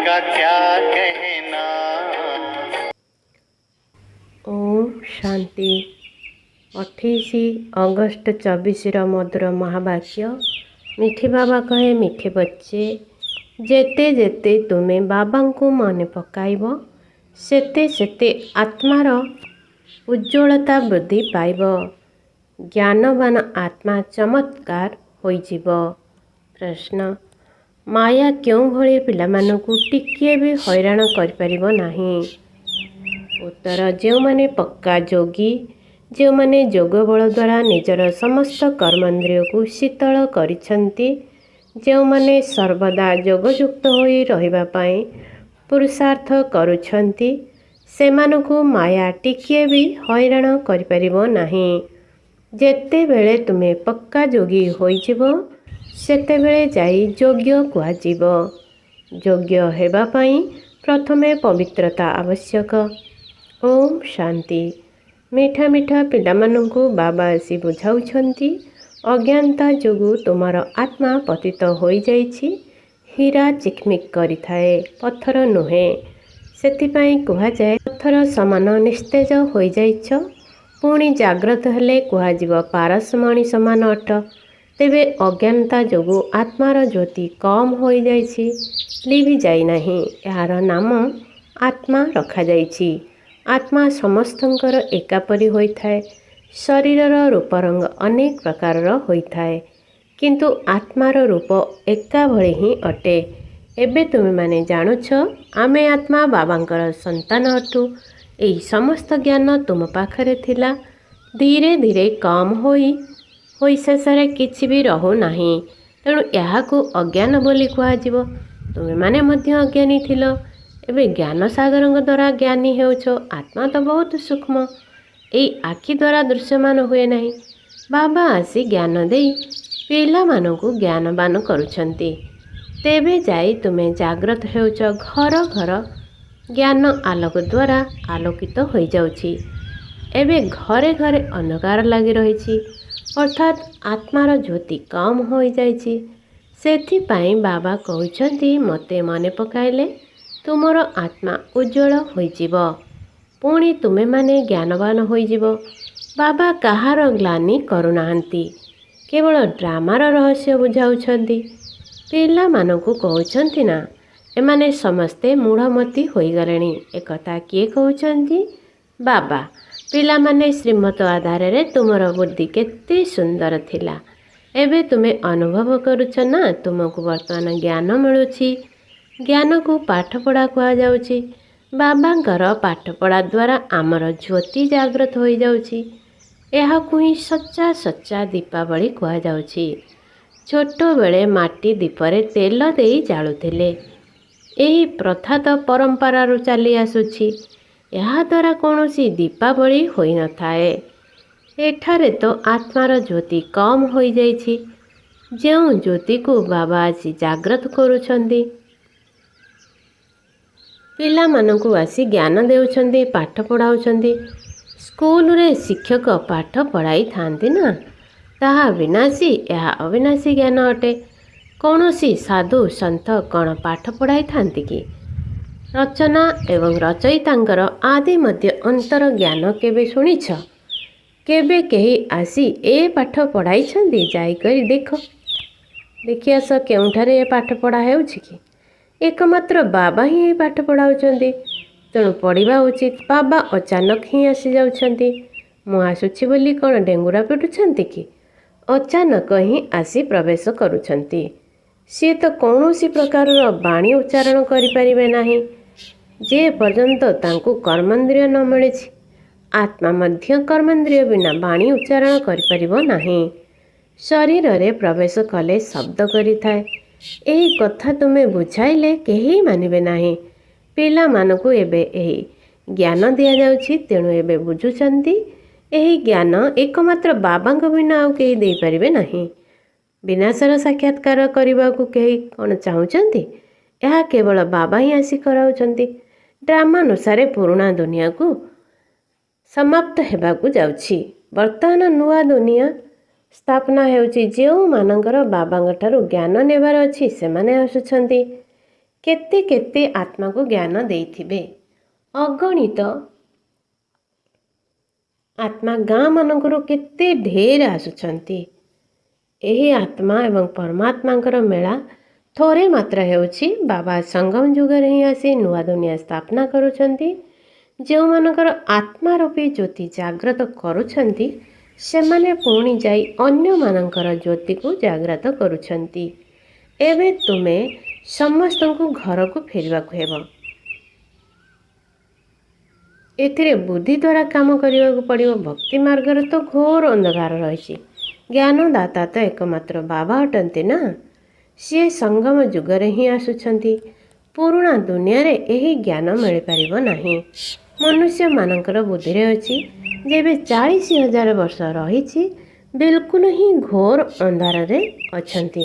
का क्या कहना। ओम शांति। 28 अगस्त 24 मधुर महावाक्य। मिठी बाबा कहे, मिठे बच्चे, जेते जेते तुमे बाबा को मन पकाइब सेते सेते आत्मार उज्ज्वलता वृद्धि पाइब। ज्ञानवान आत्मा चमत्कार होइजिब। प्रश्न, माया क्यों भली पिलामानकु टिकिए भी हैरान करिपारिब नाही? उत्तर, जो माने पक्का जोगी, जो माने जोग बल द्वारा निजर समस्त कर्मेंद्रिय को शीतल करिछंती, जो माने सर्वदा जोगयुक्त होई रहिबा पाई पुरुषार्थ करुछंती, सेमानकु माया टिकिए भी हैरान करिपारिब नाही। जेते बेले तुमे पक्का जोगी होइजिब सेते बेले जाई योग्य कुहाजिब। योग्य हेबा पाई प्रथमे पवित्रता आवश्यक। ओम शांति। मीठा मीठा पिलामानंकु बाबा आसी बुझाउछंती, अज्ञानता जोगु तुमार आत्मा पतित होई जाइछि। हीरा चिकमिक करिथाए, पत्थर नुहे। सेतिपाई कुहाजाए, पत्थर समान निस्तेज होई जाइछ। पुणी जाग्रत हेले कुहाजिब पारसमणि समान अट। तेबे अज्ञानता जोगु आत्मार ज्योति कम होई जाइछि, लिभि जाई नाही। यार नाम आत्मा रखा जाइछि। आत्मा समस्तंकर एकापरि होइथाए। शरीरर रूपरंग अनेक प्रकारर होइथाए, किंतु आत्मार रूप एका भଳି ही अटे। एबे तुमे माने जानुछ, आमे आत्मा बाबांकर संतान अटु। एई समस्त ज्ञान तुम पाखरे थिला, धीरे धीरे कम होई शेषरे किछि भी रहु नाही। तेणु याहाकु अज्ञान बोली कुहाजिब। तुमे माने मध्य अज्ञानी थिलो, एबे ज्ञान सागर द्वारा ज्ञानी हेउछ। आत्मा तो बहुत सूक्ष्म, एई आखि द्वारा दृश्यमान हुए नहीं। बाबा आसी ज्ञान देई पिला मानकु ज्ञानवान करुछंती। तेबे जाई तुमे जाग्रत हेउछ। घर घर ज्ञान आलोक द्वारा आलोकित होई जाउछि। एबे घरे घरे अंधकार लगी रहिछि, अर्थात आत्मार ज्योति कम होई जाइछि। सेथिपाई बाबा कहउछंती, मते मने पकाइले तुमर आत्मा उज्ज्वल होइजिब, पुणी तुमे माने ज्ञानवान होइजिब। बाबा काहार ग्लानि करुनाहांती, केवल ड्रामार रहस्य बुझाउछंती। पिला मानकु कहउछंती ना, एमाने समस्ते मूढ़मती होइगलेणी। एकथा किए कहउछंती? बाबा। पिला माने श्रीमत आधार रे तुमर बुद्धि केते सुंदर थिला। एबे तुमे अनुभव करुछ ना, तुमको वर्तमान ज्ञान मिलुछि। ज्ञान को पाठपढ़ा कुआ जाउछि। बाबांकर पाठपढ़ा द्वारा आमर ज्योति जाग्रत होई जाउछि। एहाकु ही सच्चा सच्चा दीपावली कुआ जाउछि। छोट बेले माटी दीपरे तेल देई जाळुथिले। एही प्रथा तो परंपरारु चली आसुछि। ଏହା ଦ୍ୱାରା କୌଣସି ଦୀପାବଳି ହୋଇନଥାଏ। ଏଠାରେ ତ ଆତ୍ମାର ଜ୍ୟୋତି କମ୍ ହୋଇଯାଇଛି, ଯେଉଁ ଜ୍ୟୋତିକୁ ବାବା ଆସି ଜାଗ୍ରତ କରୁଛନ୍ତି। ପିଲାମାନଙ୍କୁ ଆସି ଜ୍ଞାନ ଦେଉଛନ୍ତି, ପାଠ ପଢ଼ାଉଛନ୍ତି। ସ୍କୁଲରେ ଶିକ୍ଷକ ପାଠ ପଢ଼ାଇଥାନ୍ତି ନା, ତାହା ବିନାଶୀ, ଏହା ଅବିନାଶୀ ଜ୍ଞାନ ଅଟେ। କୌଣସି ସାଧୁ ସନ୍ଥ କ'ଣ ପାଠ ପଢ଼ାଇଥାନ୍ତି କି? ରଚନା ଏବଂ ରଚୟିତାଙ୍କର ଆଦି ମଧ୍ୟ ଅନ୍ତର ଜ୍ଞାନ କେବେ ଶୁଣିଛ? କେବେ କେହି ଆସି ଏ ପାଠ ପଢ଼ାଇଛନ୍ତି? ଯାଇକରି ଦେଖି ଆସ କେଉଁଠାରେ ଏ ପାଠ ପଢ଼ା ହେଉଛି କି? एकमात्र बाबा ही पाठ पढ़ाउछंती, तेणु पढ़िबा उचित। बाबा अचानक ही आसी जाउछंती। मु आसुछि बोली कोन डेंगुरा पिटुछंती कि? अचानक ही आसी प्रवेश करुछंती। सी तो कौनसी प्रकार बाणी उच्चारण करि परिबे नाही, जे पर्यंत तांकु कर्मेंद्रिय न मिलिछि। आत्मा मध्य कर्मेंद्रिय बिना बाणी उच्चारण करि परिबो नाही। शरीर रे प्रवेश कले शब्द करिथाए। एही कथा तुमे बुझाइले केही मानिबे नाही। पिला मानकु एबे एही ज्ञान दिया जाउछि, तेणु एबे बुझुछंती। एही ज्ञान एकमात्र बाबांक बिना आउ केही देई परिबे नाही। विनाशर साक्षात्कार करबाकु केही कोन चाहुछंती? ଏହା केवल बाबा ही आसी कराउछंती। ड्रामा अनुसार पुराना दुनिया को समाप्त हेबाकु जाउछि। वर्तमान नुआ दुनिया स्थापना हेउछि। जो मानकर बाबांक ठारू ज्ञान नेबार अछि, सेमाने आसुछंती। କେତେ କେତେ ଆତ୍ମାକୁ ଜ୍ଞାନ ଦେଇଥିବେ। ଅଗଣିତ ଆତ୍ମା ଗାଁ ମାନଙ୍କରୁ କେତେ ଢେର ଆସୁଛନ୍ତି। ଏହି ଆତ୍ମା ଏବଂ ପରମାତ୍ମାଙ୍କର ମେଳା ଥରେ ମାତ୍ର ହେଉଛି। ବାବା ସଙ୍ଗମ ଯୁଗରେ ହିଁ ଆସି ନୂଆ ଦୁନିଆ ସ୍ଥାପନା କରୁଛନ୍ତି। ଯେଉଁମାନଙ୍କର ଆତ୍ମାରୂପୀ ଜ୍ୟୋତି ଜାଗ୍ରତ କରୁଛନ୍ତି ସେମାନେ ପୁଣି ଯାଇ ଅନ୍ୟମାନଙ୍କର ଜ୍ୟୋତିକୁ ଜାଗ୍ରତ କରୁଛନ୍ତି। ଏବେ ତୁମେ ସମସ୍ତଙ୍କୁ ଘରକୁ ଫେରିବାକୁ ହେବ। ଏଥିରେ ବୁଦ୍ଧି ଦ୍ୱାରା କାମ କରିବାକୁ ପଡ଼ିବ। ଭକ୍ତି ମାର୍ଗରେ ତ ଘୋର ଅନ୍ଧକାର ରହିଛି। ଜ୍ଞାନଦାତା ତ ଏକମାତ୍ର ବାବା ଅଟନ୍ତି ନା। ସିଏ ସଙ୍ଗମ ଯୁଗରେ ହିଁ ଆସୁଛନ୍ତି। ପୁରୁଣା ଦୁନିଆରେ ଏହି ଜ୍ଞାନ ମିଳିପାରିବ ନାହିଁ। ମନୁଷ୍ୟମାନଙ୍କର ବୁଦ୍ଧିରେ ଅଛି ଯେବେ 40,000 ବର୍ଷ ରହିଛି ବିଲକୁଲ ହିଁ ଘୋର ଅନ୍ଧାରରେ ଅଛନ୍ତି।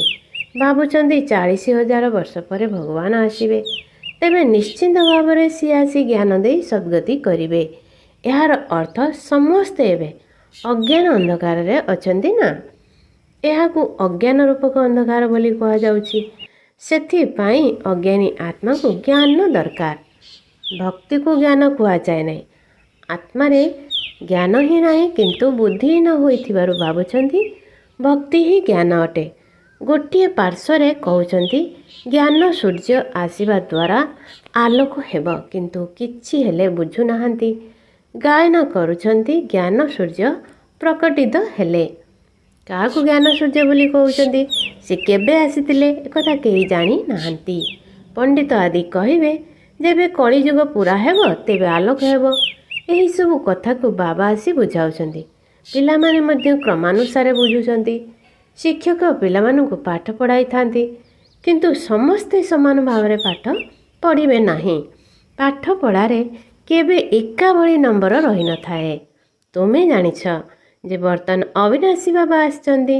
ଭାବୁଛନ୍ତି 40,000 ବର୍ଷ ପରେ ଭଗବାନ ଆସିବେ। ତେବେ ନିଶ୍ଚିନ୍ତ ଭାବରେ ସିଏ ଆସି ଜ୍ଞାନ ଦେଇ ସଦ୍ଗତି କରିବେ। ଏହାର ଅର୍ଥ ସମସ୍ତେ ଏବେ ଅଜ୍ଞାନ ଅନ୍ଧକାରରେ ଅଛନ୍ତି ନା। ଏହାକୁ ଅଜ୍ଞାନ ରୂପକ ଅନ୍ଧକାର ବୋଲି କୁହାଯାଉଛି। ସେଥିପାଇଁ ଅଜ୍ଞାନୀ ଆତ୍ମାକୁ ଜ୍ଞାନ ଦରକାର। ଭକ୍ତିକୁ ଜ୍ଞାନ କୁହାଯାଏ ନାହିଁ। ଆତ୍ମାରେ ଜ୍ଞାନ ହିଁ ନାହିଁ କିନ୍ତୁ ବୁଦ୍ଧି ନ ହୋଇଥିବାରୁ ଭାବୁଛନ୍ତି ଭକ୍ତି ହିଁ ଜ୍ଞାନ ଅଟେ। ଗୋଟିଏ ପାର୍ଶ୍ୱରେ କହୁଛନ୍ତି ଜ୍ଞାନ ସୂର୍ଯ୍ୟ ଆସିବା ଦ୍ୱାରା ଆଲୋକ ହେବ, କିନ୍ତୁ କିଛି ହେଲେ ବୁଝୁନାହାନ୍ତି। ଗାୟନ କରୁଛନ୍ତି ଜ୍ଞାନ ସୂର୍ଯ୍ୟ ପ୍ରକଟିତ ହେଲେ। କାହାକୁ ଜ୍ଞାନ ସୂର୍ଯ୍ୟ ବୋଲି କହୁଛନ୍ତି? ସେ କେବେ ଆସିଥିଲେ ଏକଥା କେହି ଜାଣି ନାହାନ୍ତି। ପଣ୍ଡିତ ଆଦି କହିବେ ଯେବେ କଳିଯୁଗ ପୁରା ହେବ ତେବେ ଆଲୋକ ହେବ। ଏହିସବୁ କଥାକୁ ବାବା ଆସି ବୁଝାଉଛନ୍ତି। ପିଲାମାନେ ମଧ୍ୟ କ୍ରମାନୁସାରେ ବୁଝୁଛନ୍ତି। ଶିକ୍ଷକ ପିଲାମାନଙ୍କୁ ପାଠ ପଢ଼ାଇଥାନ୍ତି କିନ୍ତୁ ସମସ୍ତେ ସମାନ ଭାବରେ ପାଠ ପଢ଼ିବେ ନାହିଁ। ପାଠ ପଢ଼ାରେ କେବେ ଏକା ଭଳି ନମ୍ବର ରହିନଥାଏ। ତୁମେ ଜାଣିଛ ଯେ ବର୍ତ୍ତମାନ ଅବିନାଶୀ ବାବା ଆସିଛନ୍ତି।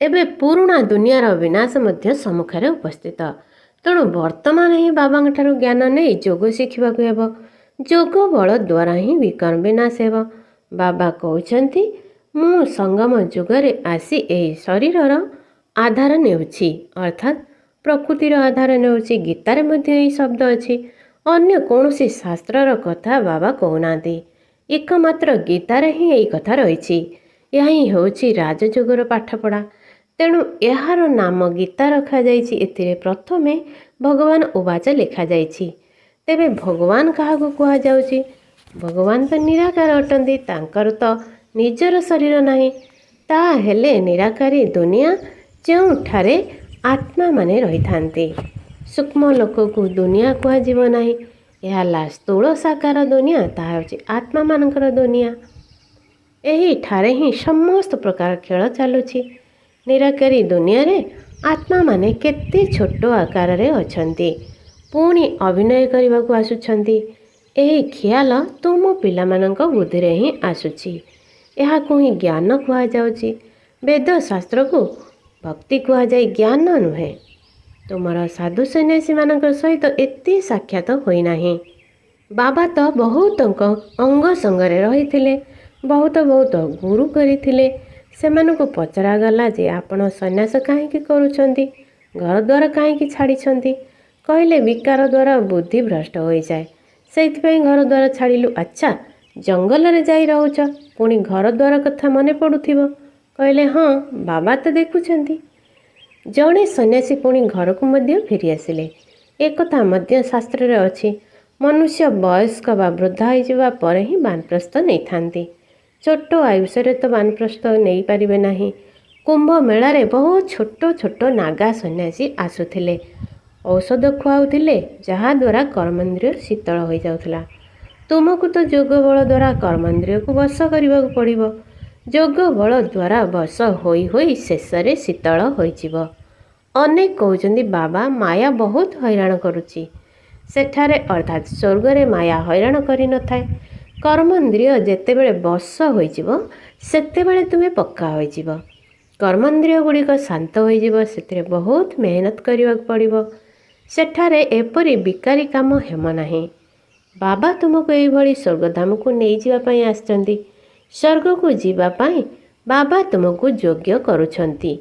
ଏବେ ପୁରୁଣା ଦୁନିଆର ବିନାଶ ମଧ୍ୟ ସମ୍ମୁଖରେ ଉପସ୍ଥିତ। ତେଣୁ ବର୍ତ୍ତମାନ ହିଁ ବାବାଙ୍କ ଠାରୁ ଜ୍ଞାନ ନେଇ ଯୋଗ ଶିଖିବାକୁ ହେବ। ଯୋଗ ବଳ ଦ୍ୱାରା ହିଁ ବିକର୍ମ ବିନାଶ ହେବ। ବାବା କହୁଛନ୍ତି ମୁଁ ସଙ୍ଗମ ଯୁଗରେ ଆସି ଏହି ଶରୀରର ଆଧାର ନେଉଛି, ଅର୍ଥାତ୍ ପ୍ରକୃତିର ଆଧାର ନେଉଛି। ଗୀତାରେ ମଧ୍ୟ ଏହି ଶବ୍ଦ ଅଛି। ଅନ୍ୟ କୌଣସି ଶାସ୍ତ୍ରର କଥା ବାବା କହୁନାହାନ୍ତି। ଏକମାତ୍ର ଗୀତାରେ ହିଁ ଏହି କଥା ରହିଛି। ଏହା ହିଁ ହେଉଛି ରାଜଯୋଗର ପାଠପଢ଼ା। ତେଣୁ ଏହାର ନାମ ଗୀତା ରଖାଯାଇଛି। ଏଥିରେ ପ୍ରଥମେ ଭଗବାନ ଉବାଚ ଲେଖାଯାଇଛି। ତେବେ ଭଗବାନ କାହାକୁ କୁହାଯାଉଛି? ଭଗବାନ ତ ନିରାକାର ଅଟନ୍ତି। ତାଙ୍କର ତ ନିଜର ଶରୀର ନାହିଁ। ତାହେଲେ ନିରାକାରୀ ଦୁନିଆ ଯେଉଁଠାରେ ଆତ୍ମାମାନେ ରହିଥାନ୍ତି। ସୂକ୍ଷ୍ମ ଲୋକକୁ ଦୁନିଆ କୁହାଯିବ ନାହିଁ। ଏହା ହେଲା ସ୍ଥୂଳ ସାକାର ଦୁନିଆ। ତାହା ହେଉଛି ଆତ୍ମାମାନଙ୍କର ଦୁନିଆ। ଏହିଠାରେ ହିଁ ସମସ୍ତ ପ୍ରକାର ଖେଳ ଚାଲୁଛି। ନିରାକାରୀ ଦୁନିଆରେ ଆତ୍ମାମାନେ କେତେ ଛୋଟ ଆକାରରେ ଅଛନ୍ତି, ପୁଣି ଅଭିନୟ କରିବାକୁ ଆସୁଛନ୍ତି। ଏହି ଖିଆଲ ତୁମ ପିଲାମାନଙ୍କ ବୁଦ୍ଧିରେ ହିଁ ଆସୁଛି। ଏହାକୁ ହିଁ ଜ୍ଞାନ କୁହାଯାଉଛି। ବେଦଶାସ୍ତ୍ରକୁ ଭକ୍ତି କୁହାଯାଏ, ଜ୍ଞାନ ନୁହେଁ। ତୁମର ସାଧୁ ସନ୍ନ୍ୟାସୀମାନଙ୍କ ସହିତ ଏତେ ସାକ୍ଷାତ ହୋଇନାହିଁ। ବାବା ତ ବହୁତଙ୍କ ଅଙ୍ଗ ସଙ୍ଗରେ ରହିଥିଲେ, ବହୁତ ଗୁରୁ କରିଥିଲେ। ସେମାନଙ୍କୁ ପଚରାଗଲା ଯେ ଆପଣ ସନ୍ନ୍ୟାସ କାହିଁକି କରୁଛନ୍ତି, ଘରଦ୍ୱାର କାହିଁକି ଛାଡ଼ିଛନ୍ତି? କହିଲେ ବିକାର ଦ୍ୱାରା ବୁଦ୍ଧି ଭ୍ରଷ୍ଟ ହୋଇଯାଏ, ସେଇଥିପାଇଁ ଘରଦ୍ୱାର ଛାଡ଼ିଲୁ। ଆଚ୍ଛା, ଜଙ୍ଗଲରେ ଯାଇ ରହୁଛ, ପୁଣି ଘରଦ୍ୱାର କଥା ମନେ ପଡ଼ୁଥିବ। କହିଲେ ହଁ, ବାବା ତ ଦେଖୁଛନ୍ତି। ଜଣେ ସନ୍ନ୍ୟାସୀ ପୁଣି ଘରକୁ ମଧ୍ୟ ଫେରିଆସିଲେ। ଏକଥା ମଧ୍ୟ ଶାସ୍ତ୍ରରେ ଅଛି। ମନୁଷ୍ୟ ବୟସ୍କ ବା ବୃଦ୍ଧ ହୋଇଯିବା ପରେ ହିଁ ବାନପ୍ରସ୍ଥ ନେଇଥାନ୍ତି। ଛୋଟ ଆୟୁଷରେ ତ ବାନପ୍ରସ୍ଥ ନେଇପାରିବେ ନାହିଁ। କୁମ୍ଭ ମେଳାରେ ବହୁ ଛୋଟ ଛୋଟ ନାଗା ସନ୍ନ୍ୟାସୀ ଆସୁଥିଲେ, ଔଷଧ ଖୁଆଉଥିଲେ, ଯାହାଦ୍ୱାରା କର୍ମେନ୍ଦ୍ରିୟ ଶୀତଳ ହୋଇଯାଉଥିଲା। ତୁମକୁ ତ ଯୋଗ ବଳ ଦ୍ୱାରା କର୍ମେନ୍ଦ୍ରିୟକୁ ବଶ କରିବାକୁ ପଡ଼ିବ। ଯୋଗ ବଳ ଦ୍ୱାରା ବଶ ହୋଇ ହୋଇ ଶେଷରେ ଶୀତଳ ହୋଇଯିବ। ଅନେକ କହୁଛନ୍ତି ବାବା ମାୟା ବହୁତ ହଇରାଣ କରୁଛି। ସେଠାରେ ଅର୍ଥାତ୍ ସ୍ୱର୍ଗରେ ମାୟା ହଇରାଣ କରିନଥାଏ। କର୍ମେନ୍ଦ୍ରିୟ ଯେତେବେଳେ ବଶ ହୋଇଯିବ ସେତେବେଳେ ତୁମେ ପକ୍କା ହୋଇଯିବ। କର୍ମେନ୍ଦ୍ରିୟ ଗୁଡ଼ିକ ଶାନ୍ତ ହୋଇଯିବ। ସେଥିରେ ବହୁତ ମେହନତ କରିବାକୁ ପଡ଼ିବ। ସେଠାରେ ଏପରି ବିକାରୀ କାମ ହେବ ନାହିଁ। ବାବା ତୁମକୁ ଏଇଭଳି ସ୍ୱର୍ଗଧାମକୁ ନେଇଯିବା ପାଇଁ ଆସିଛନ୍ତି। ସ୍ୱର୍ଗକୁ ଯିବା ପାଇଁ ବାବା ତୁମକୁ ଯୋଗ୍ୟ କରୁଛନ୍ତି।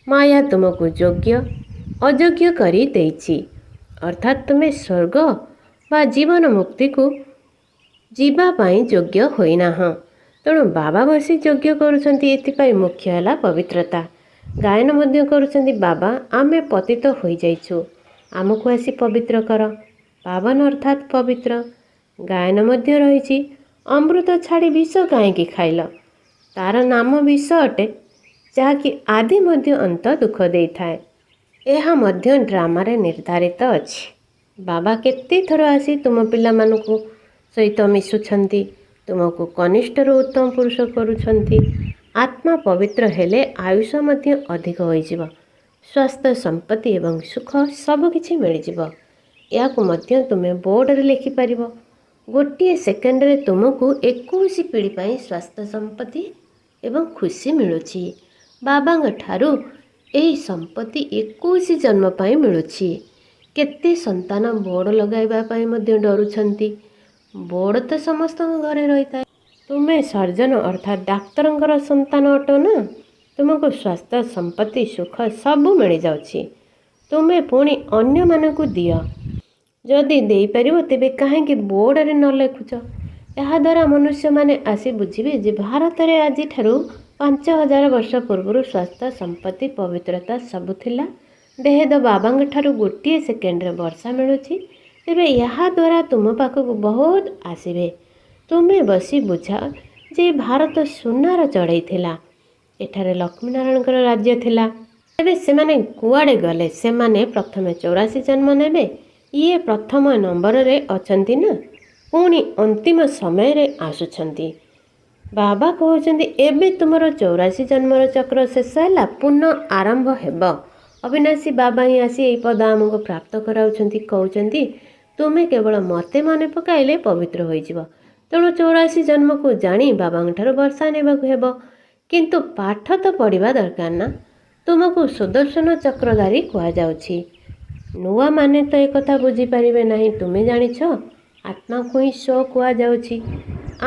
ମାୟା ତୁମକୁ ଯୋଗ୍ୟ ଅଯୋଗ୍ୟ କରି ଦେଇଛି। ଅର୍ଥାତ୍ ତୁମେ ସ୍ୱର୍ଗ ବା ଜୀବନ ମୁକ୍ତିକୁ ଯିବା ପାଇଁ ଯୋଗ୍ୟ ହୋଇନାହଁ। ତେଣୁ ବାବା ବସି ଯୋଗ୍ୟ କରୁଛନ୍ତି। ଏଥିପାଇଁ ମୁଖ୍ୟ ହେଲା ପବିତ୍ରତା। ଗାୟନ ମଧ୍ୟ କରୁଛନ୍ତି, ବାବା ଆମେ ପତିତ ହୋଇଯାଇଛୁ, ଆମକୁ ଆସି ପବିତ୍ର କର। ପାବନ ଅର୍ଥାତ୍ ପବିତ୍ର। ଗାୟନ ମଧ୍ୟ ରହିଛି, ଅମୃତ ଛାଡ଼ି ବିଷ କାହିଁକି ଖାଇଲ? ତାର ନାମ ବିଷ ଅଟେ, ଯାହାକି ଆଦି ମଧ୍ୟ ଅନ୍ତ ଦୁଃଖ ଦେଇଥାଏ। ଏହା ମଧ୍ୟ ଡ୍ରାମାରେ ନିର୍ଦ୍ଧାରିତ ଅଛି। ବାବା କେତେ ଥର ଆସି ତୁମ ପିଲାମାନଙ୍କୁ ସହିତ ମିଶୁଛନ୍ତି, ତୁମକୁ କନିଷ୍ଠରୁ ଉତ୍ତମ ପୁରୁଷ କରୁଛନ୍ତି। ଆତ୍ମା ପବିତ୍ର ହେଲେ ଆୟୁଷ ମଧ୍ୟ ଅଧିକ ହୋଇଯିବ, ସ୍ୱାସ୍ଥ୍ୟ ସମ୍ପତ୍ତି ଏବଂ ସୁଖ ସବୁକିଛି ମିଳିଯିବ। ଏହାକୁ ମଧ୍ୟ ତୁମେ ବୋର୍ଡ଼ରେ ଲେଖିପାରିବ। ଗୋଟିଏ ସେକେଣ୍ଡରେ ତୁମକୁ 21 ପିଢ଼ି ପାଇଁ ସ୍ୱାସ୍ଥ୍ୟ ସମ୍ପତ୍ତି ଏବଂ ଖୁସି ମିଳୁଛି। ବାବାଙ୍କ ଠାରୁ ଏହି ସମ୍ପତ୍ତି 21 ଜନ୍ମ ପାଇଁ ମିଳୁଛି। କେତେ ସନ୍ତାନ ବୋର୍ଡ଼ ଲଗାଇବା ପାଇଁ ମଧ୍ୟ ଡରୁଛନ୍ତି। ବୋର୍ଡ଼ ତ ସମସ୍ତଙ୍କ ଘରେ ରହିଥାଏ। ତୁମେ ସର୍ଜନ ଅର୍ଥାତ୍ ଡାକ୍ତରଙ୍କର ସନ୍ତାନ ଅଟ ନା? ତୁମକୁ ସ୍ୱାସ୍ଥ୍ୟ ସମ୍ପତ୍ତି ସୁଖ ସବୁ ମିଳିଯାଉଛି। ତୁମେ ପୁଣି ଅନ୍ୟମାନଙ୍କୁ ଦିଅ। ଯଦି ଦେଇପାରିବ ତେବେ କାହିଁକି ବୋର୍ଡ଼ରେ ନ ଲେଖୁଛ? ଏହାଦ୍ୱାରା ମନୁଷ୍ୟମାନେ ଆସି ବୁଝିବେ ଯେ ଭାରତରେ ଆଜିଠାରୁ 5000 ବର୍ଷ ପୂର୍ବରୁ ସ୍ୱାସ୍ଥ୍ୟ ସମ୍ପତ୍ତି ପବିତ୍ରତା ସବୁ ଥିଲା। ଦେହେଦ ବାବାଙ୍କ ଠାରୁ ଗୋଟିଏ ସେକେଣ୍ଡରେ ବର୍ଷା ମିଳୁଛି। ତେବେ ଏହାଦ୍ୱାରା ତୁମ ପାଖକୁ ବହୁତ ଆସିବେ। ତୁମେ ବସି ବୁଝାଅ ଯେ ଭାରତ ସୁନାର ଚଢ଼େଇ ଥିଲା। ଏଠାରେ ଲକ୍ଷ୍ମୀନାରାୟଣଙ୍କର ରାଜ୍ୟ ଥିଲା। ତେବେ ସେମାନେ କୁଆଡ଼େ ଗଲେ? ସେମାନେ ପ୍ରଥମେ 84 ଜନ୍ମ ନେବେ। ଇଏ ପ୍ରଥମ ନମ୍ବରରେ ଅଛନ୍ତି ନା, ପୁଣି ଅନ୍ତିମ ସମୟରେ ଆସୁଛନ୍ତି। ବାବା କହୁଛନ୍ତି ଏବେ ତୁମର 84 ଜନ୍ମର ଚକ୍ର ଶେଷ ହେଲା, ପୁନଃ ଆରମ୍ଭ ହେବ। ଅବିନାଶୀ ବାବା ହିଁ ଆସି ଏହି ପଦ ଆମକୁ ପ୍ରାପ୍ତ କରାଉଛନ୍ତି। କହୁଛନ୍ତି ତୁମେ କେବଳ ମୋତେ ମନେ ପକାଇଲେ ପବିତ୍ର ହୋଇଯିବ। ତେଣୁ 84 ଜନ୍ମକୁ ଜାଣି ବାବାଙ୍କ ଠାରୁ ବର୍ଷା ନେବାକୁ ହେବ। କିନ୍ତୁ ପାଠ ତ ପଢ଼ିବା ଦରକାର ନା? ତୁମକୁ ସୁଦର୍ଶନ ଚକ୍ରଧାରୀ କୁହାଯାଉଛି। ନୂଆମାନେ ତ ଏକଥା ବୁଝିପାରିବେ ନାହିଁ। ତୁମେ ଜାଣିଛ, ଆତ୍ମାକୁ ହିଁ ସ୍ୱ କୁହାଯାଉଛି।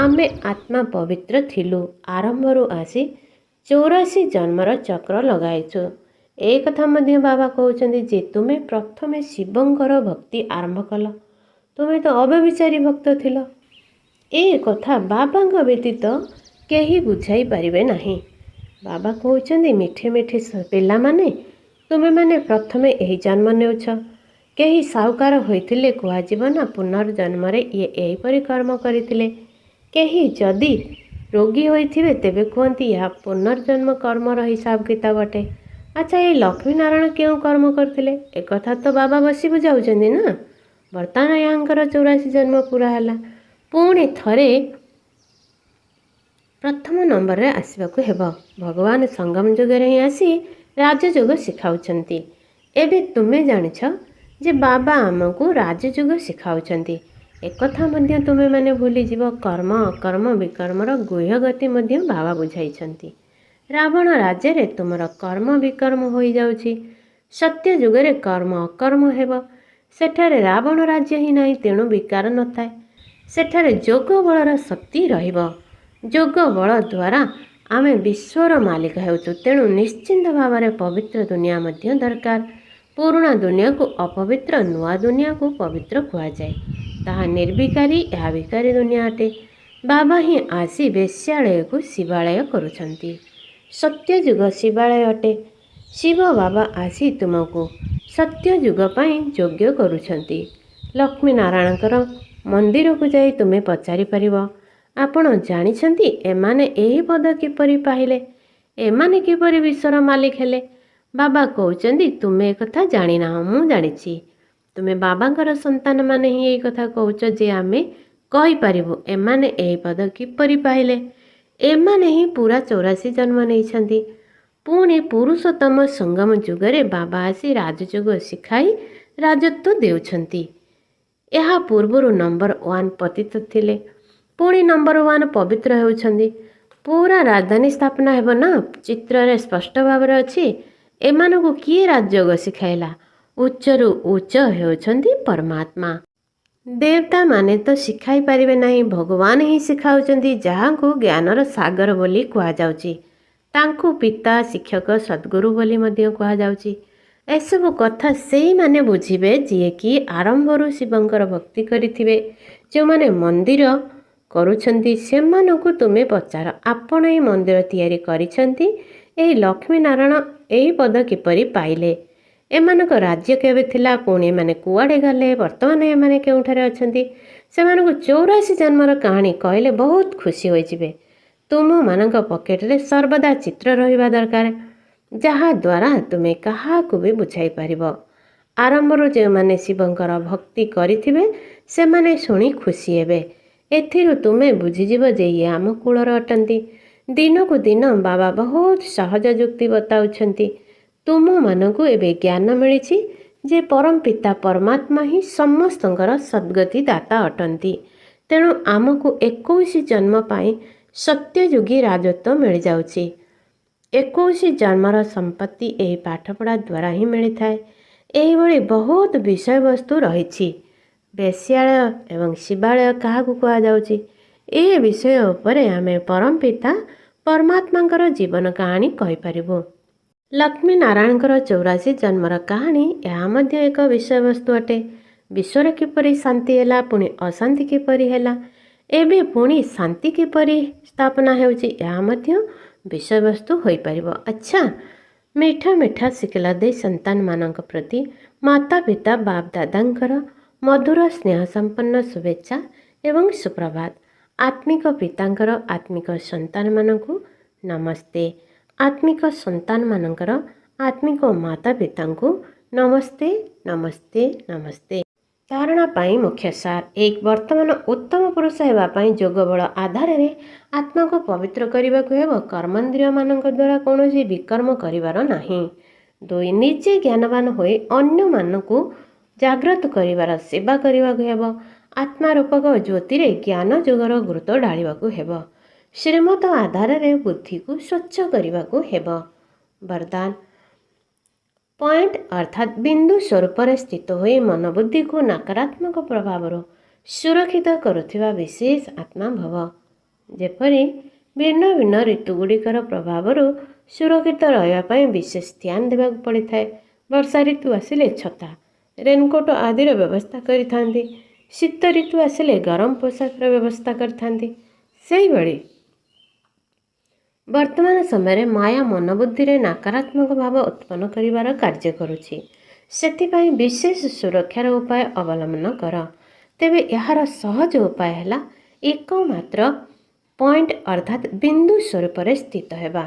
ଆମେ ଆତ୍ମା ପବିତ୍ର ଥିଲୁ। ଆରମ୍ଭରୁ ଆସି 84 ଜନ୍ମର ଚକ୍ର ଲଗାଇଛୁ। ଏ କଥା ମଧ୍ୟ ବାବା କହୁଛନ୍ତି ଯେ ତୁମେ ପ୍ରଥମେ ଶିବଙ୍କର ଭକ୍ତି ଆରମ୍ଭ କଲ। ତୁମେ ତ ଅବ୍ୟଭିଚାରୀ ଭକ୍ତ ଥିଲ। ଏ କଥା ବାବାଙ୍କ ବ୍ୟତୀତ କେହି ବୁଝାଇ ପାରିବେ ନାହିଁ। ବାବା କହୁଛନ୍ତି ମିଠି ମିଠି ପିଲାମାନେ, ତୁମେମାନେ ପ୍ରଥମେ ଏହି ଜନ୍ମ ନେଉଛ। କେହି ସାହୁକାର ହୋଇଥିଲେ କୁହାଯିବ ନା ପୁନର୍ଜନ୍ମରେ ଇଏ ଏହିପରି କର୍ମ କରିଥିଲେ। କେହି ଯଦି ରୋଗୀ ହୋଇଥିବେ ତେବେ କୁହନ୍ତି ଏହା ପୁନର୍ଜନ୍ମ କର୍ମର ହିସାବ କିତାବ ଅଟେ। ଆଚ୍ଛା, ଏହି ଲକ୍ଷ୍ମୀନାରାୟଣ କେଉଁ କର୍ମ କରିଥିଲେ? ଏକଥା ତ ବାବା ବସି ବୁଝାଉଛନ୍ତି ନା। ବର୍ତ୍ତମାନ ଏହାଙ୍କର 84 ଜନ୍ମ ପୁରା ହେଲା। ପୁଣି ଥରେ ପ୍ରଥମ ନମ୍ବରରେ ଆସିବାକୁ ହେବ। ଭଗବାନ ସଙ୍ଗମ ଯୁଗରେ ହିଁ ଆସି ରାଜଯୋଗ ଶିଖାଉଛନ୍ତି। ଏବେ ତୁମେ ଜାଣିଛ ଯେ ବାବା ଆମକୁ ରାଜଯୋଗ ଶିଖାଉଛନ୍ତି। ଏକଥା ମଧ୍ୟ ତୁମେମାନେ ଭୁଲିଯିବ। କର୍ମ ଅକର୍ମ ବିକର୍ମର ଗୁହ୍ୟ ଗତି ମଧ୍ୟ ବାବା ବୁଝାଇଛନ୍ତି। ରାବଣ ରାଜ୍ୟରେ ତୁମର କର୍ମ ବିକର୍ମ ହୋଇଯାଉଛି। ସତ୍ୟ ଯୁଗରେ କର୍ମ ଅକର୍ମ ହେବ। ସେଠାରେ ରାବଣ ରାଜ୍ୟ ହିଁ ନାହିଁ, ତେଣୁ ବିକାର ନଥାଏ। ସେଠାରେ ଯୋଗ ବଳର ଶକ୍ତି ରହିବ। ଯୋଗ ବଳ ଦ୍ୱାରା ଆମେ ବିଶ୍ୱର ମାଲିକ ହେଉଛୁ। ତେଣୁ ନିଶ୍ଚିନ୍ତ ଭାବରେ ପବିତ୍ର ଦୁନିଆ ମଧ୍ୟ ଦରକାର। ପୁରୁଣା ଦୁନିଆକୁ ଅପବିତ୍ର, ନୂଆ ଦୁନିଆକୁ ପବିତ୍ର କୁହାଯାଏ। ତାହା ନିର୍ବିକାରୀ, ଏହା ବିକାରୀ ଦୁନିଆ ଅଟେ। ବାବା ହିଁ ଆସି ବେଶ୍ୟାଳୟକୁ ଶିବାଳୟ କରୁଛନ୍ତି। ସତ୍ୟ ଯୁଗ ଶିବାଳୟ ଅଟେ। ଶିବ ବାବା ଆସି ତୁମକୁ ସତ୍ୟ ଯୁଗ ପାଇଁ ଯୋଗ୍ୟ କରୁଛନ୍ତି। ଲକ୍ଷ୍ମୀ ନାରାୟଣଙ୍କର ମନ୍ଦିରକୁ ଯାଇ ତୁମେ ପଚାରିପାରିବ, ଆପଣ ଜାଣିଛନ୍ତି ଏମାନେ ଏହି ପଦ କିପରି ପାଇଲେ? ଏମାନେ କିପରି ବିଶ୍ୱର ମାଲିକ ହେଲେ? ବାବା କହୁଛନ୍ତି ତୁମେ ଏକଥା ଜାଣିନାହଁ, ମୁଁ ଜାଣିଛି। ତୁମେ ବାବାଙ୍କର ସନ୍ତାନମାନେ ହିଁ ଏହି କଥା କହୁଛ ଯେ ଆମେ କହିପାରିବୁ ଏମାନେ ଏହି ପଦ କିପରି ପାଇଲେ। ଏମାନେ ହିଁ ପୁରା 84 ଜନ୍ମ ନେଇଛନ୍ତି। ପୁଣି ପୁରୁଷୋତ୍ତମ ସଙ୍ଗମ ଯୁଗରେ ବାବା ଆସି ରାଜଯୋଗ ଶିଖାଇ ରାଜତ୍ୱ ଦେଉଛନ୍ତି। ଏହା ପୂର୍ବରୁ ନମ୍ବର 1 ପତିତ ଥିଲେ, ପୁଣି ନମ୍ବର 1 ପବିତ୍ର ହେଉଛନ୍ତି। ପୁରା ରାଜଧାନୀ ସ୍ଥାପନା ହେବ ନା, ଚିତ୍ରରେ ସ୍ପଷ୍ଟ ଭାବରେ ଅଛି। ଏମାନଙ୍କୁ କିଏ ରାଜଯୋଗ ଶିଖାଇଲା? ଉଚ୍ଚରୁ ଉଚ୍ଚ ହେଉଛନ୍ତି ପରମାତ୍ମା। ଦେବତାମାନେ ତ ଶିଖାଇ ପାରିବେ ନାହିଁ, ଭଗବାନ ହିଁ ଶିଖାଉଛନ୍ତି, ଯାହାଙ୍କୁ ଜ୍ଞାନର ସାଗର ବୋଲି କୁହାଯାଉଛି। ତାଙ୍କୁ ପିତା, ଶିକ୍ଷକ, ସଦ୍ଗୁରୁ ବୋଲି ମଧ୍ୟ କୁହାଯାଉଛି। ଏସବୁ କଥା ସେଇମାନେ ବୁଝିବେ ଯିଏକି ଆରମ୍ଭରୁ ଶିବଙ୍କର ଭକ୍ତି କରିଥିବେ। ଯେଉଁମାନେ ମନ୍ଦିର କରୁଛନ୍ତି ସେମାନଙ୍କୁ ତୁମେ ପଚାର, ଆପଣ ଏହି ମନ୍ଦିର ତିଆରି କରିଛନ୍ତି, ଏହି ଲକ୍ଷ୍ମୀ ନାରାୟଣ ଏହି ପଦ କିପରି ପାଇଲେ? ଏମାନଙ୍କ ରାଜ୍ୟ କେବେ ଥିଲା? ପୁଣି ଏମାନେ କୁଆଡ଼େ ଗଲେ? ବର୍ତ୍ତମାନ ଏମାନେ କେଉଁଠାରେ ଅଛନ୍ତି? ସେମାନଙ୍କୁ 84 ଜନ୍ମର କାହାଣୀ କହିଲେ ବହୁତ ଖୁସି ହୋଇଯିବେ। ତୁମମାନଙ୍କ ପକେଟରେ ସର୍ବଦା ଚିତ୍ର ରହିବା ଦରକାର, ଯାହାଦ୍ୱାରା ତୁମେ କାହାକୁ ବି ବୁଝାଇ ପାରିବ। ଆରମ୍ଭରୁ ଯେଉଁମାନେ ଶିବଙ୍କର ଭକ୍ତି କରିଥିବେ ସେମାନେ ଶୁଣି ଖୁସି ହେବେ। ଏଥିରୁ ତୁମେ ବୁଝିଯିବ ଯେ ଇଏ ଆମ କୂଳର ଅଟନ୍ତି। ଦିନକୁ ଦିନ ବାବା ବହୁତ ସହଜ ଯୁକ୍ତି ବତାଉଛନ୍ତି। ତୁମମାନଙ୍କୁ ଏବେ ଜ୍ଞାନ ମିଳିଛି ଯେ ପରମ ପିତା ପରମାତ୍ମା ହିଁ ସମସ୍ତଙ୍କର ସଦ୍ଗତି ଦାତା ଅଟନ୍ତି। ତେଣୁ ଆମକୁ 21 ଜନ୍ମ ପାଇଁ ସତ୍ୟଯୁଗୀ ରାଜତ୍ୱ ମିଳିଯାଉଛି। 21 ଜନ୍ମର ସମ୍ପତ୍ତି ଏହି ପାଠପଢ଼ା ଦ୍ୱାରା ହିଁ ମିଳିଥାଏ। ଏହିଭଳି ବହୁତ ବିଷୟବସ୍ତୁ ରହିଛି। ବେଶ୍ୟାଳୟ ଏବଂ ଶିବାଳୟ କାହାକୁ କୁହାଯାଉଛି? ଏ ବିଷୟ ଉପରେ ଆମେ ପରମ ପିତା ପରମାତ୍ମାଙ୍କର ଜୀବନ କାହାଣୀ କହିପାରିବୁ। ଲକ୍ଷ୍ମୀ ନାରାୟଣଙ୍କର 84 ଜନ୍ମର କାହାଣୀ ଏହା ମଧ୍ୟ ଏକ ବିଷୟବସ୍ତୁ ଅଟେ। ବିଶ୍ୱରେ କିପରି ଶାନ୍ତି ହେଲା, ପୁଣି ଅଶାନ୍ତି କିପରି ହେଲା, ଏବେ ପୁଣି ଶାନ୍ତି କିପରି ସ୍ଥାପନା ହେଉଛି, ଏହା ମଧ୍ୟ ବିଷୟବସ୍ତୁ ହୋଇପାରିବ। ଆଚ୍ଛା, ମିଠା ମିଠା ଶିଖିଲା ଦେଇ ସନ୍ତାନମାନଙ୍କ ପ୍ରତି ମାତା ପିତା ବାପ ଦାଦାଙ୍କର ମଧୁର ସ୍ନେହ ସମ୍ପନ୍ନ ଶୁଭେଚ୍ଛା ଏବଂ ସୁପ୍ରଭାତ। ଆତ୍ମିକ ପିତାଙ୍କର ଆତ୍ମିକ ସନ୍ତାନମାନଙ୍କୁ ନମସ୍ତେ। ଆତ୍ମିକ ସନ୍ତାନମାନଙ୍କର ଆତ୍ମିକ ମାତା ପିତାଙ୍କୁ ନମସ୍ତେ ନମସ୍ତେ ନମସ୍ତେ। ଧାରଣା ପାଇଁ ମୁଖ୍ୟ ସାର 1. ବର୍ତ୍ତମାନ ଉତ୍ତମ ପୁରୁଷ ହେବା ପାଇଁ ଯୋଗବଳ ଆଧାରରେ ଆତ୍ମାକୁ ପବିତ୍ର କରିବାକୁ ହେବ। କର୍ମେନ୍ଦ୍ରିୟମାନଙ୍କ ଦ୍ୱାରା କୌଣସି ବିକର୍ମ କରିବାର ନାହିଁ। 2. ନିଜେ ଜ୍ଞାନବାନ ହୋଇ ଅନ୍ୟମାନଙ୍କୁ ଜାଗ୍ରତ କରିବାର ସେବା କରିବାକୁ ହେବ। ଆତ୍ମା ରୂପକ ଜ୍ୟୋତିରେ ଜ୍ଞାନ ଯୋଗର ଗୁରୁତ୍ୱ ଢାଳିବାକୁ ହେବ। ଶ୍ରୀମତ ଆଧାରରେ ବୁଦ୍ଧିକୁ ସ୍ୱଚ୍ଛ କରିବାକୁ ହେବ। ବରଦାନ ପଏଣ୍ଟ ଅର୍ଥାତ୍ ବିନ୍ଦୁ ସ୍ୱରୂପରେ ସ୍ଥିତ ହୋଇ ମନୋବୁଦ୍ଧିକୁ ନକାରାତ୍ମକ ପ୍ରଭାବରୁ ସୁରକ୍ଷିତ କରୁଥିବା ବିଶେଷ ଆତ୍ମା ଭବ। ଯେପରି ଭିନ୍ନ ଭିନ୍ନ ଋତୁଗୁଡ଼ିକର ପ୍ରଭାବରୁ ସୁରକ୍ଷିତ ରହିବା ପାଇଁ ବିଶେଷ ଧ୍ୟାନ ଦେବାକୁ ପଡ଼ିଥାଏ। ବର୍ଷା ଋତୁ ଆସିଲେ ଛତା, ରେନକୋଟ ଆଦିର ବ୍ୟବସ୍ଥା କରିଥାନ୍ତି। ଶୀତ ଋତୁ ଆସିଲେ ଗରମ ପୋଷାକର ବ୍ୟବସ୍ଥା କରିଥାନ୍ତି। ସେହିଭଳି ବର୍ତ୍ତମାନ ସମୟରେ ମାୟା ମନୋବୁଦ୍ଧିରେ ନକାରାତ୍ମକ ଭାବ ଉତ୍ପନ୍ନ କରିବାର କାର୍ଯ୍ୟ କରୁଛି। ସେଥିପାଇଁ ବିଶେଷ ସୁରକ୍ଷାର ଉପାୟ ଅବଲମ୍ବନ କର। ତେବେ ଏହାର ସହଜ ଉପାୟ ହେଲା ଏକମାତ୍ର ପଏଣ୍ଟ ଅର୍ଥାତ୍ ବିନ୍ଦୁ ସ୍ୱରୂପରେ ସ୍ଥିତ ହେବା।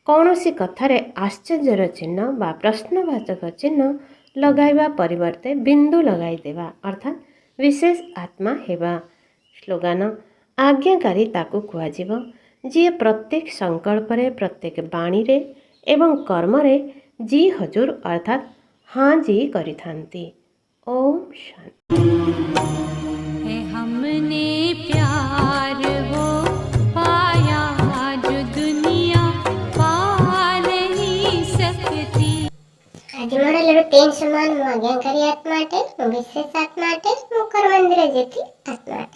କୌଣସି କଥାରେ ଆଶ୍ଚର୍ଯ୍ୟର ଚିହ୍ନ ବା ପ୍ରଶ୍ନବାଚକ ଚିହ୍ନ ଲଗାଇବା ପରିବର୍ତ୍ତେ ବିନ୍ଦୁ ଲଗାଇଦେବା ଅର୍ଥାତ୍ ବିଶେଷ ଆତ୍ମା ହେବା। ସ୍ଲୋଗାନ ଆଜ୍ଞାକାରୀ ତାକୁ କୁହାଯିବ ଯିଏ ପ୍ରତ୍ୟେକ ସଂକଳ୍ପରେ, ପ୍ରତ୍ୟେକ ବାଣୀରେ ଏବଂ କର୍ମରେ ଜି ହଜୁର ଅର୍ଥାତ୍ ହଁ ଜି କରିଥାନ୍ତି। ଓମ୍ ଶାନ୍ତି। हमने प्यार वो पाया जो दुनिया पा नहीं सकती। ଆଜି ମୋର ହେଲେ 10 ସମାନ ମୁଁ ଆଜ୍ଞାକାରୀ ଆତ୍ମା ଅଟେ, ମୁଁ ବିଶେଷ ଆତ୍ମା ଅଟେ, ମୁଁ କର୍ମେନ୍ଦ୍ରିୟ ଯେତି ଆତ୍ମା ଅଟେ।